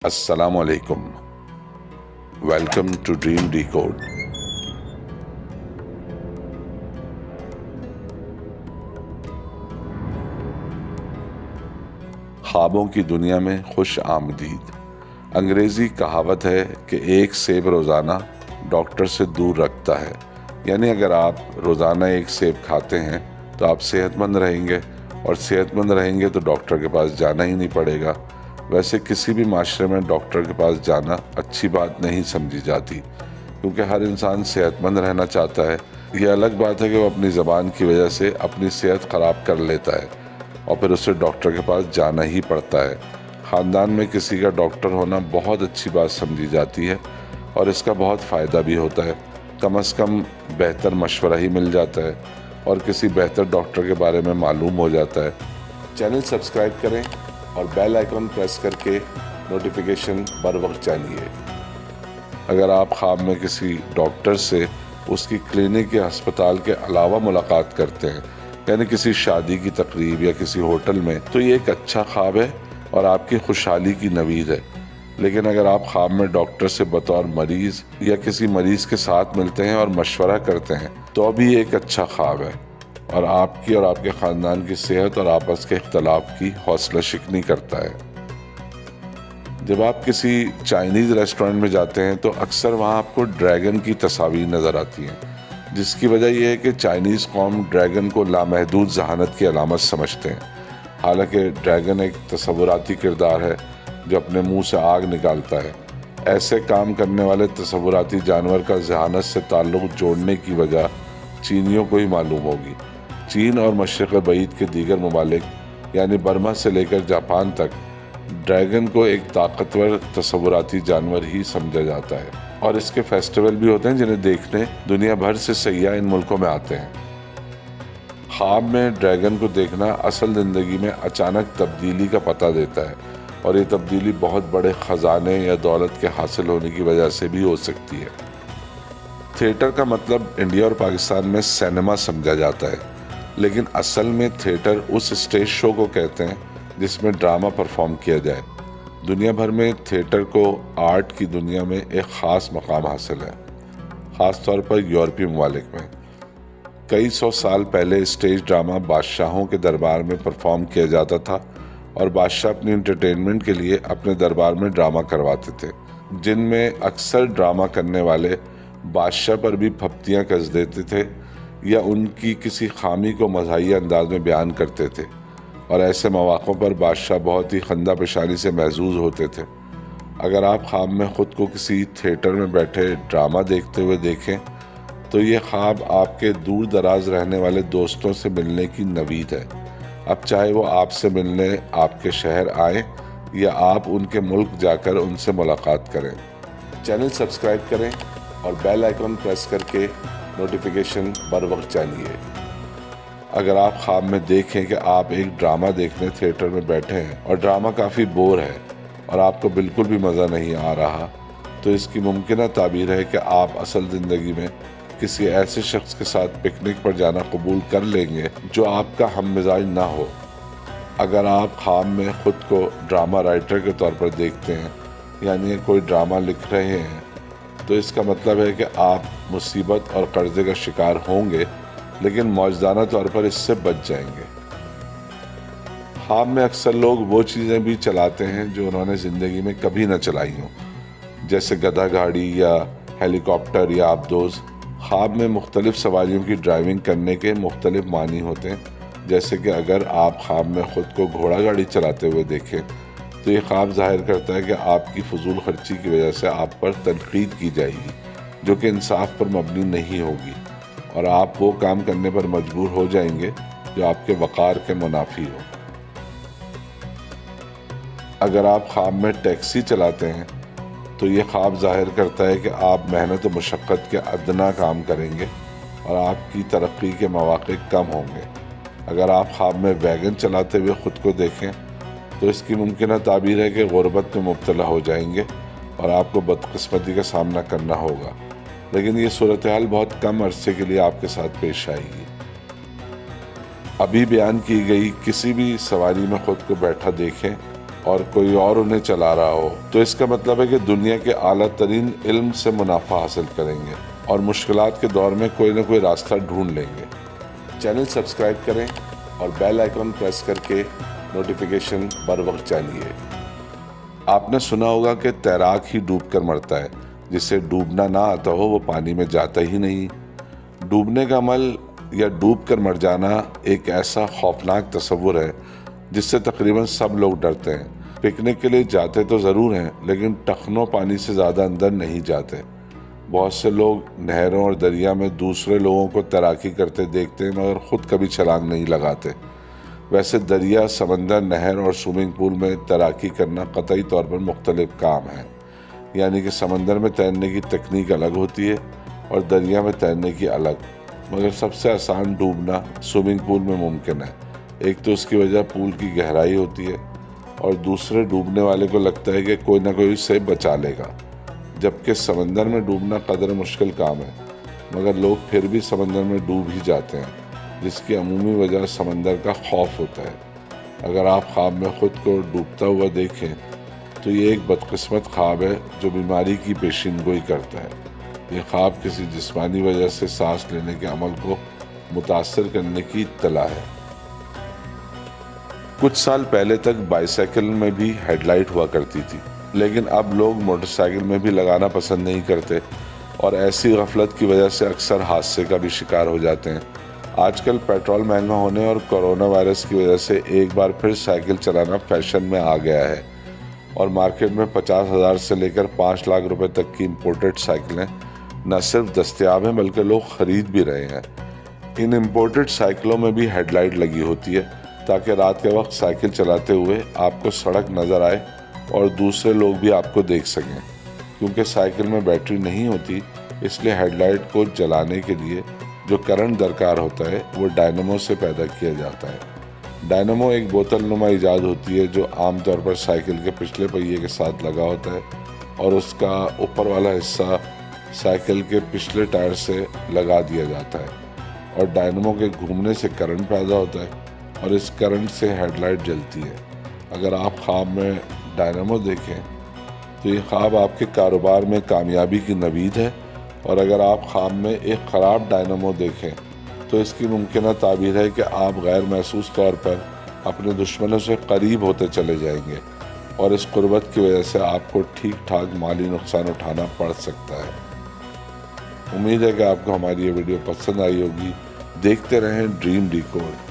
Assalamu alaikum. Welcome to Dream Decode. ख्वाबों की दुनिया में खुश आमदीद। अंग्रेज़ी कहावत है कि एक सेब रोज़ाना डॉक्टर से दूर रखता है। यानी अगर आप रोज़ाना एक सेब खाते हैं तो आप सेहतमंद रहेंगे, और सेहतमंद रहेंगे तो डॉक्टर के पास जाना ही नहीं पड़ेगा। वैसे किसी भी माशरे में डॉक्टर के पास जाना अच्छी बात नहीं समझी जाती, क्योंकि हर इंसान सेहतमंद रहना चाहता है। ये अलग बात है कि वो अपनी ज़बान की वजह से अपनी सेहत ख़राब कर लेता है और फिर उसे डॉक्टर के पास जाना ही पड़ता है। ख़ानदान में किसी का डॉक्टर होना बहुत अच्छी बात समझी जाती है और इसका बहुत फ़ायदा भी होता है। कम से कम बेहतर मशवरा ही मिल जाता है और किसी बेहतर डॉक्टर के बारे में मालूम हो जाता है। चैनल सब्सक्राइब करें और बेल आइकन प्रेस करके नोटिफिकेशन बर वक्त जानिए। अगर आप ख्वाब में किसी डॉक्टर से उसकी क्लिनिक या अस्पताल के अलावा मुलाकात करते हैं, यानी किसी शादी की तकरीब या किसी होटल में, तो ये एक अच्छा ख्वाब है और आपकी खुशहाली की नवीद है। लेकिन अगर आप ख्वाब में डॉक्टर से बतौर मरीज़ या किसी मरीज़ के साथ मिलते हैं और मशवरा करते हैं तो भी एक अच्छा ख्वाब है और आपकी और आपके ख़ानदान की सेहत और आपस के इख्तलाफ की हौसला शिकनी करता है। जब आप किसी चाइनीज़ रेस्टोरेंट में जाते हैं तो अक्सर वहाँ आपको ड्रैगन की तस्वीर नज़र आती हैं, जिसकी वजह यह है कि चाइनीज़ कौम ड्रैगन को लामहदूद जहानत की अलामत समझते हैं। हालांकि ड्रैगन एक तसव्वुराती किरदार है जो अपने मुंह से आग निकालता है। ऐसे काम करने वाले तसव्वुराती जानवर का जहानत से ताल्लुक़ जोड़ने की वजह चीनियों को ही मालूम होगी। चीन और मशरिक़ बईद के दीगर ममालिक यानी बर्मा से लेकर जापान तक ड्रैगन को एक ताकतवर तसव्वुराती जानवर ही समझा जाता है और इसके फेस्टिवल भी होते हैं जिन्हें देखने दुनिया भर से सयाह इन मुल्कों में आते हैं। ख्वाब में ड्रैगन को देखना असल ज़िंदगी में अचानक तब्दीली का पता देता है और ये तब्दीली बहुत बड़े ख़जाने या दौलत के हासिल होने की वजह से भी हो सकती है। थिएटर का मतलब इंडिया और पाकिस्तान में सिनेमा समझा जाता है, लेकिन असल में थिएटर उस स्टेज शो को कहते हैं जिसमें ड्रामा परफॉर्म किया जाए। दुनिया भर में थिएटर को आर्ट की दुनिया में एक ख़ास मकाम हासिल है, ख़ास तौर पर यूरोपीय ममालिक में। कई सौ साल पहले स्टेज ड्रामा बादशाहों के दरबार में परफॉर्म किया जाता था और बादशाह अपनी एंटरटेनमेंट के लिए अपने दरबार में ड्रामा करवाते थे, जिनमें अक्सर ड्रामा करने वाले बादशाह पर भी फप्तियाँ कस देते थे या उनकी किसी खामी को मज़ाहिया अंदाज में बयान करते थे, और ऐसे मौक़ों पर बादशाह बहुत ही खंदा पेशानी से महजूज होते थे। अगर आप ख्वाब में ख़ुद को किसी थिएटर में बैठे ड्रामा देखते हुए देखें तो ये ख्वाब आपके दूर दराज रहने वाले दोस्तों से मिलने की नवीद है। अब चाहे वो आपसे मिलने आपके शहर आए या आप उनके मुल्क जाकर उनसे मुलाकात करें। चैनल सब्सक्राइब करें और बेल आइकन प्रेस करके नोटिफिकेशन बर वक्त जानिए। अगर आप ख्वाब में देखें कि आप एक ड्रामा देखने थिएटर में बैठे हैं और ड्रामा काफ़ी बोर है और आपको बिल्कुल भी मज़ा नहीं आ रहा, तो इसकी मुमकिन ताबीर है कि आप असल ज़िंदगी में किसी ऐसे शख्स के साथ पिकनिक पर जाना कबूल कर लेंगे जो आपका हम मिजाज ना हो। अगर आप ख्वाब में ख़ुद को ड्रामा राइटर के तौर पर देखते हैं, यानी कोई ड्रामा लिख रहे हैं, तो इसका मतलब है कि आप मुसीबत और कर्ज़े का शिकार होंगे, लेकिन मौजदाना तौर पर इससे बच जाएंगे। ख्वाब में अक्सर लोग वो चीज़ें भी चलाते हैं जो उन्होंने ज़िंदगी में कभी न चलाई हों, जैसे गधा गाड़ी या हेलीकॉप्टर या आबदोज़। ख्वाब में मुख्तलिफ सवारियों की ड्राइविंग करने के मुख्तलिफ मानी होते हैं, जैसे कि अगर आप ख्वाब में ख़ुद को घोड़ा गाड़ी चलाते हुए देखें तो ये ख्वाब ज़ाहिर करता है कि आपकी फजूल खर्ची की वजह से आप पर तनकीद की जाएगी जो कि इंसाफ पर मबनी नहीं होगी, और आप वो काम करने पर मजबूर हो जाएंगे जो आपके वक़ार के मुनाफी हो। अगर आप ख्वाब में टैक्सी चलाते हैं तो ये ख्वाब ज़ाहिर करता है कि आप मेहनत और मशक्क़त के अदना काम करेंगे और आपकी तरक्की के मौक़े कम होंगे। अगर आप ख्वाब में वैगन चलाते हुए ख़ुद को देखें तो इसकी मुमकिन ताबीर है कि गुर्बत में मुब्तला हो जाएंगे और आपको बदकिस्मती का सामना करना होगा, लेकिन ये सूरत हाल बहुत कम अरसे के लिए आपके साथ पेश आएगी। अभी बयान की गई किसी भी सवारी में ख़ुद को बैठा देखें اور کوئی اور انہیں چلا رہا ہو تو اس کا مطلب ہے کہ دنیا کے اعلیٰ ترین علم سے منافع حاصل کریں گے اور مشکلات کے دور میں کوئی نہ کوئی راستہ ڈھونڈ لیں گے۔ چینل سبسکرائب کریں اور بیل آئیکن پریس کر کے نوٹیفیکیشن بر وقت جانیے۔ آپ نے سنا ہوگا کہ تیراک ہی ڈوب کر مرتا ہے، جسے ڈوبنا نہ آتا ہو وہ پانی میں جاتا ہی نہیں۔ ڈوبنے کا عمل یا ڈوب کر مر جانا ایک ایسا خوفناک تصور ہے جس سے تقریباً سب لوگ ڈرتے ہیں۔ پکنک کے لیے جاتے تو ضرور ہیں لیکن ٹخنوں پانی سے زیادہ اندر نہیں جاتے۔ بہت سے لوگ نہروں اور دریا میں دوسرے لوگوں کو تیراکی کرتے دیکھتے ہیں مگر خود کبھی چھلانگ نہیں لگاتے۔ ویسے دریا، سمندر، نہر اور سوئمنگ پول میں تیراکی کرنا قطعی طور پر مختلف کام ہیں، یعنی کہ سمندر میں تیرنے کی تکنیک الگ ہوتی ہے اور دریا میں تیرنے کی الگ، مگر سب سے آسان ڈوبنا سوئمنگ پول میں ممکن ہے۔ ایک تو اس کی وجہ پول کی گہرائی ہوتی ہے اور دوسرے ڈوبنے والے کو لگتا ہے کہ کوئی نہ کوئی اسے بچا لے گا، جبکہ سمندر میں ڈوبنا قدر مشکل کام ہے، مگر لوگ پھر بھی سمندر میں ڈوب ہی جاتے ہیں، جس کی عمومی وجہ سمندر کا خوف ہوتا ہے۔ اگر آپ خواب میں خود کو ڈوبتا ہوا دیکھیں تو یہ ایک بدقسمت خواب ہے جو بیماری کی پیشین گوئی کرتا ہے۔ یہ خواب کسی جسمانی وجہ سے سانس لینے کے عمل کو متاثر کرنے کی اطلاع ہے۔ کچھ سال پہلے تک بائی سائیکل میں بھی ہیڈ لائٹ ہوا کرتی تھی، لیکن اب لوگ موٹر سائیکل میں بھی لگانا پسند نہیں کرتے اور ایسی غفلت کی وجہ سے اکثر حادثے کا بھی شکار ہو جاتے ہیں۔ آج کل پیٹرول مہنگا ہونے اور کورونا وائرس کی وجہ سے ایک بار پھر سائیکل چلانا فیشن میں آ گیا ہے اور مارکیٹ میں 50,000 سے لے کر 5 لاکھ روپے تک کی امپورٹڈ سائیکلیں نہ صرف دستیاب ہیں بلکہ لوگ خرید بھی رہے ہیں۔ ان امپورٹڈ سائیکلوں میں بھی ہیڈ لائٹ لگی ہوتی ہے تاکہ رات کے وقت سائیکل چلاتے ہوئے آپ کو سڑک نظر آئے اور دوسرے لوگ بھی آپ کو دیکھ سکیں۔ کیونکہ سائیکل میں بیٹری نہیں ہوتی اس لیے ہیڈ لائٹ کو جلانے کے لیے جو کرنٹ درکار ہوتا ہے وہ ڈائنامو سے پیدا کیا جاتا ہے۔ ڈائنامو ایک بوتل نما ایجاد ہوتی ہے جو عام طور پر سائیکل کے پچھلے پہیے کے ساتھ لگا ہوتا ہے اور اس کا اوپر والا حصہ سائیکل کے پچھلے ٹائر سے لگا دیا جاتا ہے اور ڈائنامو کے گھومنے سے کرنٹ پیدا ہوتا ہے اور اس کرنٹ سے ہیڈ لائٹ جلتی ہے۔ اگر آپ خواب میں ڈائنامو دیکھیں تو یہ خواب آپ کے کاروبار میں کامیابی کی نوید ہے، اور اگر آپ خواب میں ایک خراب ڈائنامو دیکھیں تو اس کی ممکنہ تعبیر ہے کہ آپ غیر محسوس طور پر اپنے دشمنوں سے قریب ہوتے چلے جائیں گے اور اس قربت کی وجہ سے آپ کو ٹھیک ٹھاک مالی نقصان اٹھانا پڑ سکتا ہے۔ امید ہے کہ آپ کو ہماری یہ ویڈیو پسند آئی ہوگی۔ دیکھتے رہیں ڈریم ڈیکوڈ۔